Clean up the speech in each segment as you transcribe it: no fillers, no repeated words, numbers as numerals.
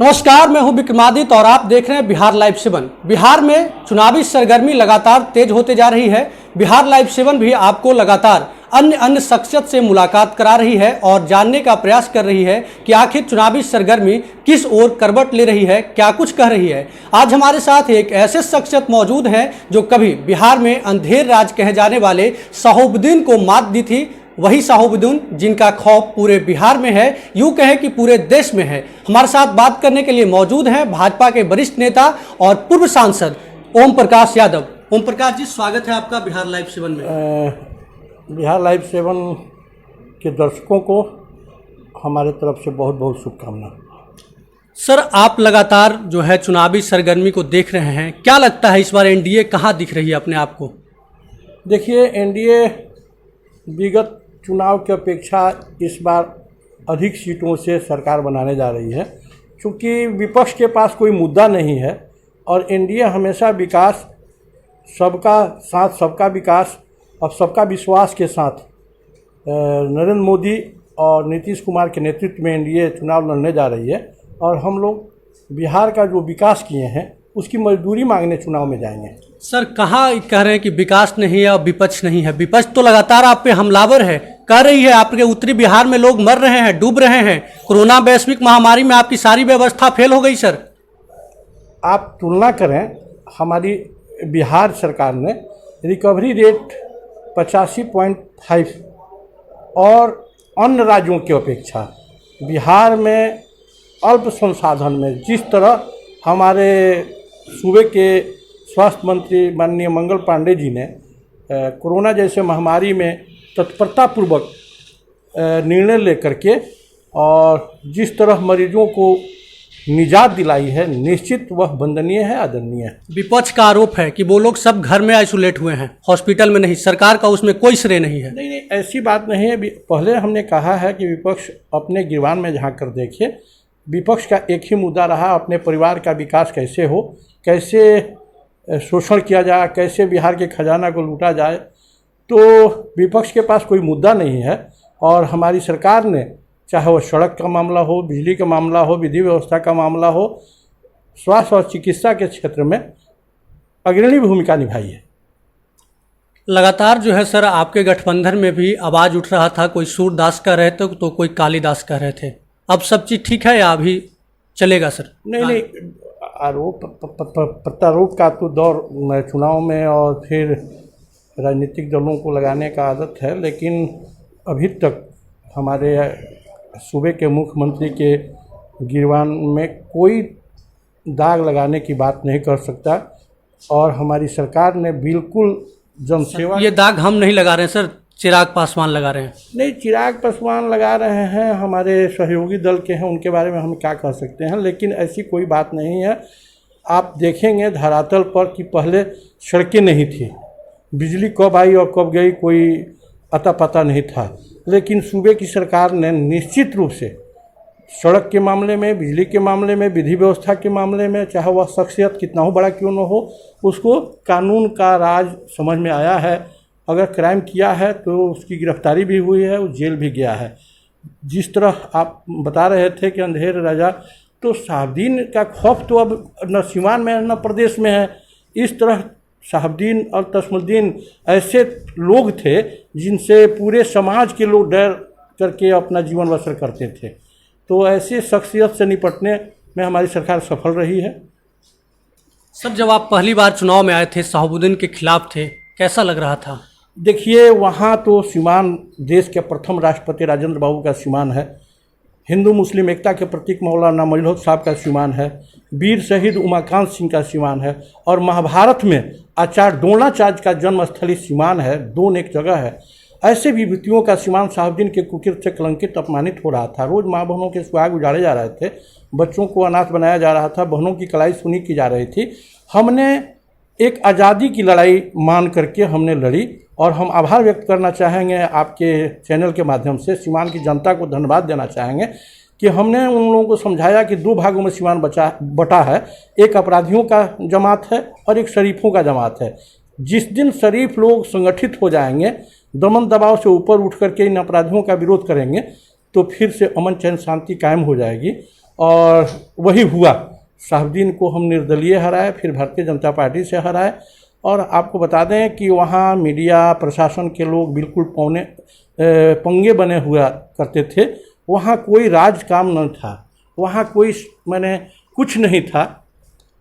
नमस्कार, मैं हूं विक्रमादित्य और आप देख रहे हैं बिहार लाइव 7। बिहार में चुनावी सरगर्मी लगातार तेज होते जा रही है। बिहार लाइव 7 भी आपको लगातार अन्य शख्सियत से मुलाकात करा रही है और जानने का प्रयास कर रही है कि आखिर चुनावी सरगर्मी किस ओर करवट ले रही है, क्या कुछ कह रही है। आज हमारे साथ एक ऐसे शख्सियत मौजूद हैं जो कभी बिहार में अंधेर राज कहे जाने वाले शहाबुद्दीन को मात दी थी। वही शहाबुद्दीन जिनका खौफ पूरे बिहार में है, यूं कहें कि पूरे देश में है। हमारे साथ बात करने के लिए मौजूद हैं भाजपा के वरिष्ठ नेता और पूर्व सांसद ओम प्रकाश यादव। ओम प्रकाश जी, स्वागत है आपका बिहार लाइव 7 में। बिहार लाइव 7 के दर्शकों को हमारे तरफ से बहुत बहुत शुभकामनाएं। सर, आप लगातार जो है चुनावी सरगर्मी को देख रहे हैं, क्या लगता है इस बार एनडीए कहाँ दिख रही है अपने आप को? देखिए, एनडीए विगत चुनाव की अपेक्षा इस बार अधिक सीटों से सरकार बनाने जा रही है, क्योंकि विपक्ष के पास कोई मुद्दा नहीं है और एनडीए हमेशा विकास, सबका साथ सबका विकास और सबका विश्वास के साथ नरेंद्र मोदी और नीतीश कुमार के नेतृत्व में एनडीए चुनाव लड़ने जा रही है और हम लोग बिहार का जो विकास किए हैं उसकी मजदूरी मांगने चुनाव में जाएंगे। सर, कहाँ कह रहे हैं कि विकास नहीं है और विपक्ष नहीं है? विपक्ष तो लगातार आप पे हमलावर है, कह रही है आपके उत्तरी बिहार में लोग मर रहे हैं, डूब रहे हैं। कोरोना वैश्विक महामारी में आपकी सारी व्यवस्था फेल हो गई। सर, आप तुलना करें, हमारी बिहार सरकार ने रिकवरी रेट 85.5 और अन्य राज्यों की अपेक्षा बिहार में अल्प संसाधन में जिस तरह हमारे सूबे के स्वास्थ्य मंत्री माननीय मंगल पांडे जी ने कोरोना जैसे महामारी में तत्परतापूर्वक निर्णय लेकर के और जिस तरह मरीजों को निजात दिलाई है, निश्चित वह वंदनीय है, आदरणीय है। विपक्ष का आरोप है कि वो लोग सब घर में आइसोलेट हुए हैं, हॉस्पिटल में नहीं। सरकार का उसमें कोई श्रेय नहीं है। नहीं, ऐसी बात नहीं है। पहले हमने कहा है कि विपक्ष अपने गिरबान में झांक कर देखे। विपक्ष का एक ही मुद्दा रहा, अपने परिवार का विकास कैसे हो, कैसे शोषण किया जाए, कैसे बिहार के खजाना को लूटा जाए। तो विपक्ष के पास कोई मुद्दा नहीं है और हमारी सरकार ने, चाहे वो सड़क का मामला हो, बिजली का मामला हो, विधि व्यवस्था का मामला हो, स्वास्थ्य और चिकित्सा के क्षेत्र में अग्रणी भूमिका निभाई है। लगातार जो है सर, आपके गठबंधन में भी आवाज़ उठ रहा था, कोई सूरदास कह रहे थे तो कोई कालिदास कह रहे थे। अब सब चीज़ ठीक है या अभी चलेगा? सर, नहीं, आरोप प्रत्यारोप का तो दौर चुनाव में और फिर राजनीतिक दलों को लगाने का आदत है, लेकिन अभी तक हमारे सूबे के मुख्यमंत्री के गिरबान में कोई दाग लगाने की बात नहीं कर सकता और हमारी सरकार ने बिल्कुल जनसेवा। ये दाग हम नहीं लगा रहे हैं सर, चिराग पासवान लगा रहे हैं। नहीं, चिराग पासवान लगा रहे हैं, हमारे सहयोगी दल के हैं, उनके बारे में हम क्या कह सकते हैं, लेकिन ऐसी कोई बात नहीं है। आप देखेंगे धरातल पर कि पहले सड़कें नहीं थी, बिजली कब आई और कब गई कोई अता पता नहीं था, लेकिन सूबे की सरकार ने निश्चित रूप से सड़क के मामले में, बिजली के मामले में, विधि व्यवस्था के मामले में, चाहे वह शख्सियत कितना हो बड़ा क्यों न हो, उसको कानून का राज समझ में आया है। अगर क्राइम किया है तो उसकी गिरफ्तारी भी हुई है, वो जेल भी गया है। जिस तरह आप बता रहे थे कि अंधेर राजा, तो शहाबुद्दीन का खौफ तो अब न सीमान में है न प्रदेश में है। इस तरह शहाबुद्दीन और तस्मुद्दीन ऐसे लोग थे जिनसे पूरे समाज के लोग डर करके अपना जीवन बसर करते थे। तो ऐसे शख्सियत से निपटने में हमारी सरकार सफल रही है। सर, जब आप पहली बार चुनाव में आए थे, शहाबुद्दीन के खिलाफ थे, कैसा लग रहा था? देखिए, वहाँ तो सीमान देश के प्रथम राष्ट्रपति राजेंद्र बाबू का सीमान है, हिंदू मुस्लिम एकता के प्रतीक मौलाना मजलूल हक साहब का सीमान है, वीर शहीद उमाकांत सिंह का सीमान है और महाभारत में आचार्य द्रोणाचार्य का जन्मस्थली सीमान है, दोनों एक जगह है। ऐसे विभूतियों का सीमान शहाबुद्दीन के कुकीर्त से कलंकित अपमानित हो रहा था। रोज़ माँ बहनों के सुहाग उजाड़े जा रहे थे, बच्चों को अनाथ बनाया जा रहा था, बहनों की कलाई सुनी की जा रही थी। हमने एक आज़ादी की लड़ाई मान करके हमने लड़ी और हम आभार व्यक्त करना चाहेंगे आपके चैनल के माध्यम से, सीमान की जनता को धन्यवाद देना चाहेंगे कि हमने उन लोगों को समझाया कि दो भागों में सीमान बटा है, एक अपराधियों का जमात है और एक शरीफों का जमात है। जिस दिन शरीफ लोग संगठित हो जाएंगे, दमन दबाव से ऊपर उठ करके इन अपराधियों का विरोध करेंगे, तो फिर से अमन चैन शांति कायम हो जाएगी और वही हुआ। साहबुद्दीन को हम निर्दलीय हराए, फिर भारतीय जनता पार्टी से हराए। और आपको बता दें कि वहाँ मीडिया प्रशासन के लोग बिल्कुल पंगे बने हुआ करते थे। वहाँ कोई राज काम न था, वहाँ कोई मैंने कुछ नहीं था।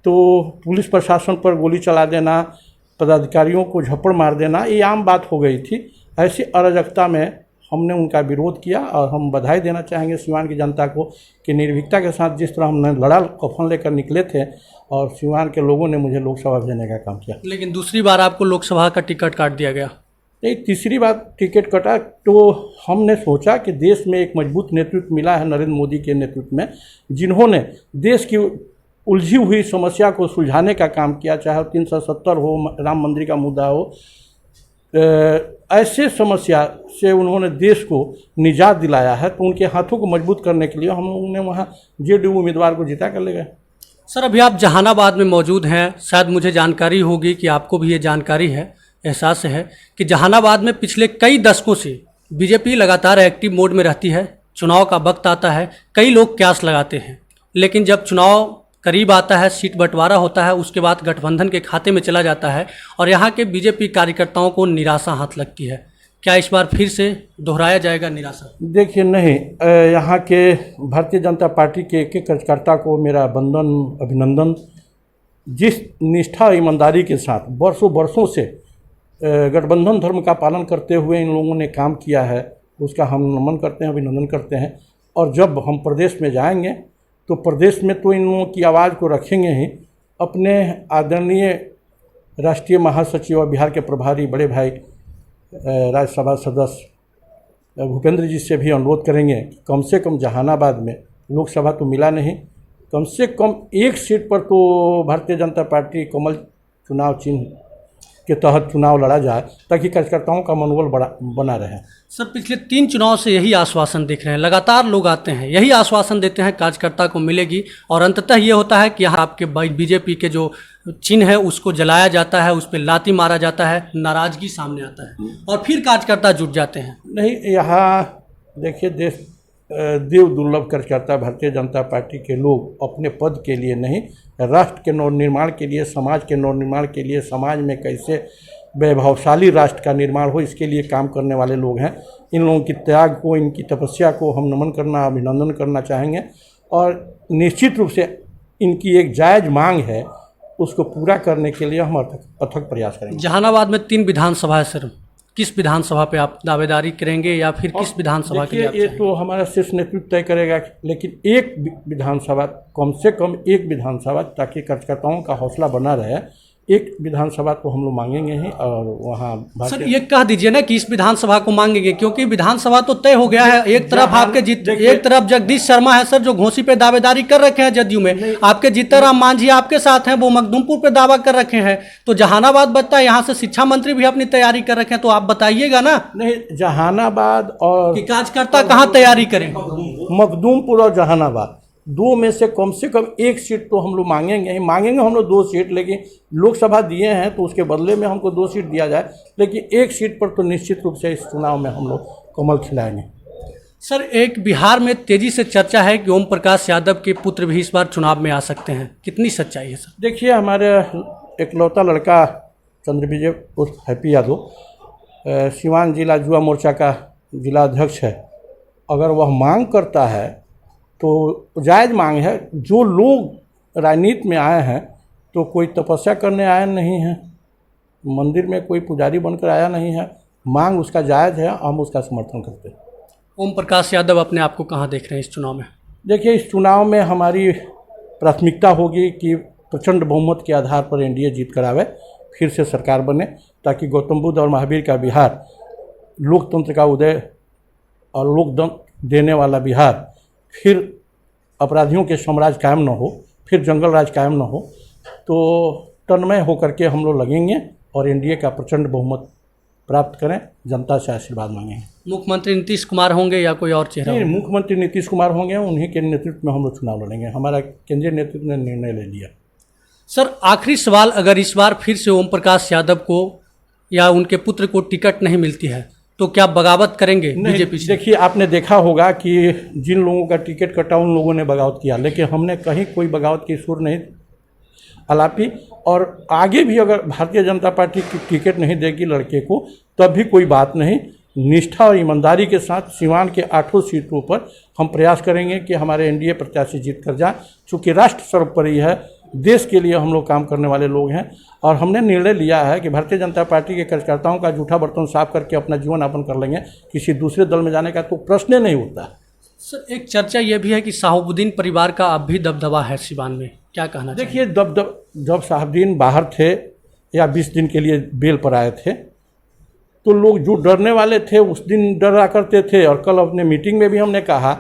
तो पुलिस प्रशासन पर गोली चला देना, पदाधिकारियों को झप्पड़ मार देना, ये आम बात हो गई थी। ऐसी अराजकता में हमने उनका विरोध किया और हम बधाई देना चाहेंगे सिवान की जनता को कि निर्भीकता के साथ जिस तरह हमने लड़ा, कफन लेकर निकले थे और सिवान के लोगों ने मुझे लोकसभा भेजने का काम किया। लेकिन दूसरी बार आपको लोकसभा का टिकट काट दिया गया। नहीं, तीसरी बार टिकट कटा तो हमने सोचा कि देश में एक मजबूत नेतृत्व मिला है नरेंद्र मोदी के नेतृत्व में, जिन्होंने देश की उलझी हुई समस्या को सुलझाने का काम किया, चाहे 370 हो, राम मंदिर का मुद्दा हो। ऐसे समस्या से उन्होंने देश को निजात दिलाया है। तो उनके हाथों को मजबूत करने के लिए हम लोगों ने वहाँ जेडीयू उम्मीदवार को जिता कर ले गए। सर, अभी आप जहानाबाद में मौजूद हैं, शायद मुझे जानकारी होगी कि आपको भी ये जानकारी है, एहसास है कि जहानाबाद में पिछले कई दशकों से बीजेपी लगातार एक्टिव मोड में रहती है। चुनाव का वक्त आता है, कई लोग क्यास लगाते हैं, लेकिन जब चुनाव करीब आता है, सीट बंटवारा होता है, उसके बाद गठबंधन के खाते में चला जाता है और यहाँ के बीजेपी कार्यकर्ताओं को निराशा हाथ लगती है। क्या इस बार फिर से दोहराया जाएगा निराशा? देखिए, नहीं, यहाँ के भारतीय जनता पार्टी के एक एक कार्यकर्ता को मेरा वंदन, अभिनंदन। जिस निष्ठा ईमानदारी के साथ वर्षों से गठबंधन धर्म का पालन करते हुए इन लोगों ने काम किया है, उसका हम नमन करते हैं, अभिनंदन करते हैं। और जब हम प्रदेश में जाएंगे तो प्रदेश में तो इन लोगों की आवाज़ को रखेंगे ही। अपने आदरणीय राष्ट्रीय महासचिव और बिहार के प्रभारी बड़े भाई राज्यसभा सदस्य भूपेंद्र जी से भी अनुरोध करेंगे कि कम से कम जहानाबाद में, लोकसभा तो मिला नहीं, कम से कम एक सीट पर तो भारतीय जनता पार्टी कमल चुनाव चिन्ह के तहत चुनाव लड़ा जाए, ताकि कार्यकर्ताओं का मनोबल बना रहे। सर, पिछले 3 चुनाव से यही आश्वासन देख रहे हैं, लगातार लोग आते हैं, यही आश्वासन देते हैं कार्यकर्ता को मिलेगी, और अंततः ये होता है कि यहाँ आपके बीजेपी के जो चिन्ह है उसको जलाया जाता है, उस पर लाती मारा जाता है, नाराजगी सामने आता है और फिर कार्यकर्ता जुट जाते हैं। नहीं, यहाँ देखिए, देश देव दुर्लभ कार्यकर्ता भारतीय जनता पार्टी के लोग अपने पद के लिए नहीं, राष्ट्र के नवनिर्माण के लिए, समाज के नवनिर्माण के लिए, समाज में कैसे वैभवशाली राष्ट्र का निर्माण हो, इसके लिए काम करने वाले लोग हैं। इन लोगों की त्याग को, इनकी तपस्या को हम नमन करना, अभिनंदन करना चाहेंगे। और निश्चित रूप से इनकी एक जायज़ मांग है, उसको पूरा करने के लिए हम अथक प्रयास करेंगे। जहानाबाद में 3 विधानसभा है सर, किस विधानसभा पे आप दावेदारी करेंगे या फिर किस विधानसभा के लिए? ये तो हमारा शीर्ष नेतृत्व तय करेगा, लेकिन एक विधानसभा, कम से कम एक विधानसभा, ताकि कार्यकर्ताओं का हौसला बना रहे, एक विधानसभा तो हम लोग मांगेंगे ही। और वहाँ सर ये कह दीजिए ना कि इस विधानसभा को मांगेंगे, क्योंकि विधानसभा तो तय हो गया है। एक तरफ आपके एक तरफ जगदीश शर्मा है सर, जो घोसी पे दावेदारी कर रखे हैं जदयू में, आपके जीतनराम मांझी आपके साथ हैं, वो मखदूमपुर पे दावा कर रखे हैं। तो जहानाबाद बचता है, यहाँ से शिक्षा मंत्री भी अपनी तैयारी कर रखे हैं, तो आप बताइएगा ना। नहीं, जहानाबाद और कार्यकर्ता कहाँ तैयारी करें? मखदूमपुर और जहानाबाद, 2 में से कम एक सीट तो हम लोग मांगेंगे हम लोग 2 सीट। लेकिन लोकसभा दिए हैं तो उसके बदले में हमको 2 सीट दिया जाए, लेकिन एक सीट पर तो निश्चित रूप से इस चुनाव में हम लोग कमल खिलाएंगे। सर, एक बिहार में तेजी से चर्चा है कि ओम प्रकाश यादव के पुत्र भी इस बार चुनाव में आ सकते हैं, कितनी सच्चाई है सर? देखिए, हमारे इकलौता लड़का चंद्रविजय उर्फ हैप्पी यादव सिवान जिला युवा मोर्चा का जिला अध्यक्ष है। अगर वह मांग करता है तो जायज़ मांग है। जो लोग राजनीति में आए हैं तो कोई तपस्या करने आया नहीं है, मंदिर में कोई पुजारी बनकर आया नहीं है, मांग उसका जायज़ है, हम उसका समर्थन करते हैं। ओम प्रकाश यादव अपने आप को कहाँ देख रहे हैं इस चुनाव में? देखिए, इस चुनाव में हमारी प्राथमिकता होगी कि प्रचंड बहुमत के आधार पर एनडीए जीत कर आवे, फिर से सरकार बने, ताकि गौतम बुद्ध और महावीर का बिहार, लोकतंत्र का उदय और लोकतंत्र देने वाला बिहार, फिर अपराधियों के साम्राज्य कायम न हो, फिर जंगल राज कायम न हो। तो तन्मय होकर के हम लोग लगेंगे और एनडीए का प्रचंड बहुमत प्राप्त करें, जनता से आशीर्वाद मांगेंगे। मुख्यमंत्री नीतीश कुमार होंगे या कोई और चेहरा? नहीं, मुख्यमंत्री नीतीश कुमार होंगे, उन्हीं के नेतृत्व में हम लोग चुनाव लड़ेंगे। हमारा केंद्रीय नेतृत्व ने निर्णय ले लिया। सर, आखिरी सवाल, अगर इस बार फिर से ओम प्रकाश यादव को या उनके पुत्र को टिकट नहीं मिलती है तो क्या बगावत करेंगे नहीं, बीजेपी से? देखिए आपने देखा होगा कि जिन लोगों का टिकट कटा उन लोगों ने बगावत किया, लेकिन हमने कहीं कोई बगावत की सुर नहीं अलापी। और आगे भी अगर भारतीय जनता पार्टी की टिकट नहीं देगी लड़के को, तब भी कोई बात नहीं। निष्ठा और ईमानदारी के साथ सीवान के 8 सीटों पर हम प्रयास करेंगे कि हमारे एनडीए प्रत्याशी जीत कर जाए। चूँकि राष्ट्र सर्वोपरि है, देश के लिए हम लोग काम करने वाले लोग हैं, और हमने निर्णय लिया है कि भारतीय जनता पार्टी के कार्यकर्ताओं का जूठा बर्तन साफ करके अपना जीवन यापन कर लेंगे। किसी दूसरे दल में जाने का तो प्रश्न नहीं उठता। सर, एक चर्चा यह भी है कि साहबुद्दीन परिवार का अब भी दबदबा है सिवान में, क्या कहना चाहिए? देखिए, जब साहबुद्दीन बाहर थे या 20 दिन के लिए बेल पर आए थे, तो लोग जो डरने वाले थे उस दिन डरा करते थे। और कल अपने मीटिंग में भी हमने कहा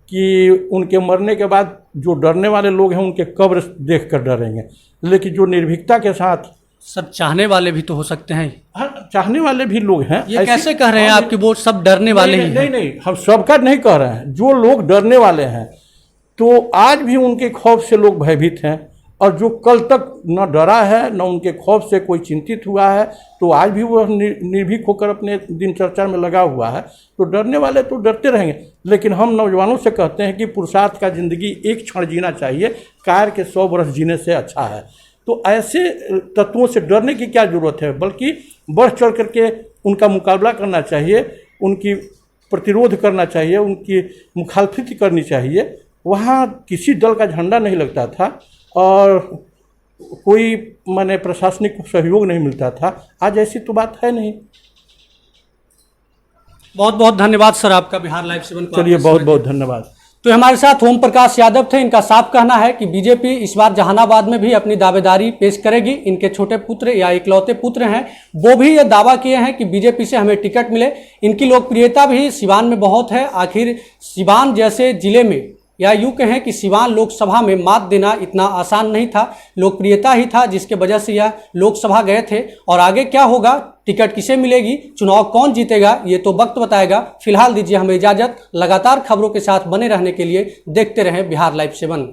कि उनके मरने के बाद जो डरने वाले लोग हैं उनके कब्र देख कर डरेंगे, लेकिन जो निर्भीकता के साथ। सब चाहने वाले भी तो हो सकते हैं। हाँ, चाहने वाले भी लोग हैं। ये कैसे कह रहे हैं आपकी वोट सब डरने वाले ही हैं? नहीं, हम सबका नहीं कह रहे हैं। जो लोग डरने वाले हैं, तो आज भी उनके खौफ से लोग भयभीत हैं, और जो कल तक न डरा है न उनके खौफ से कोई चिंतित हुआ है, तो आज भी वह निर्भीक होकर अपने दिनचर्या में लगा हुआ है। तो डरने वाले तो डरते रहेंगे, लेकिन हम नौजवानों से कहते हैं कि पुरुषार्थ का ज़िंदगी एक क्षण जीना चाहिए, कार के 100 वर्ष जीने से अच्छा है। तो ऐसे तत्वों से डरने की क्या ज़रूरत है, बल्कि बढ़ चढ़ करके उनका मुकाबला करना चाहिए, उनकी प्रतिरोध करना चाहिए, उनकी मुखालफत करनी चाहिए। वहाँ किसी दल का झंडा नहीं लगता था और कोई माने प्रशासनिक सहयोग नहीं मिलता था। आज ऐसी तो बात है नहीं। बहुत बहुत धन्यवाद सर आपका बिहार लाइव 7 को। चलिए, बहुत बहुत धन्यवाद। तो हमारे साथ ओम प्रकाश यादव थे। इनका साफ कहना है कि बीजेपी इस बार जहानाबाद में भी अपनी दावेदारी पेश करेगी। इनके छोटे पुत्र या इकलौते पुत्र हैं, वो भी ये दावा किए हैं कि बीजेपी से हमें टिकट मिले। इनकी लोकप्रियता भी सिवान में बहुत है। आखिर सिवान जैसे जिले में, या यूँ कहें कि सिवान लोकसभा में मात देना इतना आसान नहीं था, लोकप्रियता ही था जिसके वजह से यह लोकसभा गए थे। और आगे क्या होगा, टिकट किसे मिलेगी, चुनाव कौन जीतेगा, ये तो वक्त बताएगा। फिलहाल दीजिए हमें इजाज़त। लगातार खबरों के साथ बने रहने के लिए देखते रहें बिहार लाइव 7।